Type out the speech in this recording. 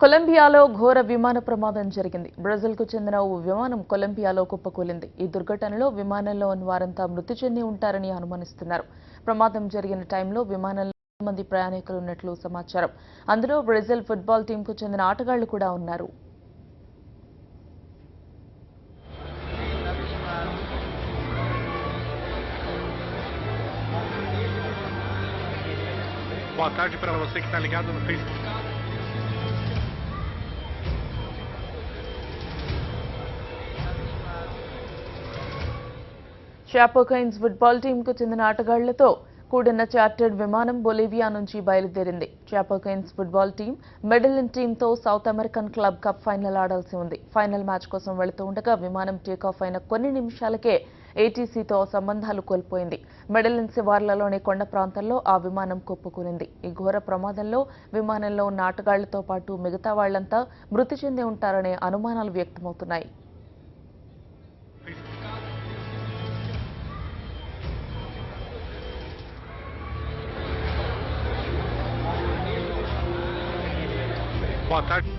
కొలంబియాలో ఘోర విమాన ప్రమాదం జరిగింది. బ్రెజిల్కు చెందిన ఓ విమానం కొలంబియాలో కుప్పకూలింది. ఈ దుర్ఘటనలో విమానంలో ఉన్న వారంతా మృతి చెంది ఉంటారని అనుమానిస్తున్నారు. ప్రమాదం జరిగిన టైంలో విమానంలో 100 మంది ప్రయాణికులు ఉన్నట్లు సమాచారం. అందులో బ్రెజిల్ ఫుట్బాల్ టీంకు చెందిన ఆటగాళ్లు కూడా ఉన్నారు. Boa tarde para você que está ligado no Facebook. Chapecoense football టీంకు చెందిన ఆటగాళ్లతో కూడిన చార్టర్డ్ విమానం బొలివియా నుంచి బయలుదేరింది. చాపోకైన్స్ ఫుట్బాల్ టీం మెడలిన్ టీంతో South American club cup final ఆడాల్సి ఉంది. ఫైనల్ మ్యాచ్ కోసం వెళుతూ ఉండగా విమానం టేకాఫ్ అయిన కొన్ని నిమిషాలకే ఏటీసీతో సంబంధాలు కోల్పోయింది. మెడలిన్ శివార్లలోని కొండ ప్రాంతంలో ఆ విమానం కుప్పకూలింది. ఈ ఘోర ప్రమాదంలో విమానంలో ఉన్న ఆటగాళ్లతో పాటు మిగతా వాళ్లంతా మృతి చెంది ఉంటారనే అనుమానాలు వ్యక్తమవుతున్నాయి. Boa tarde.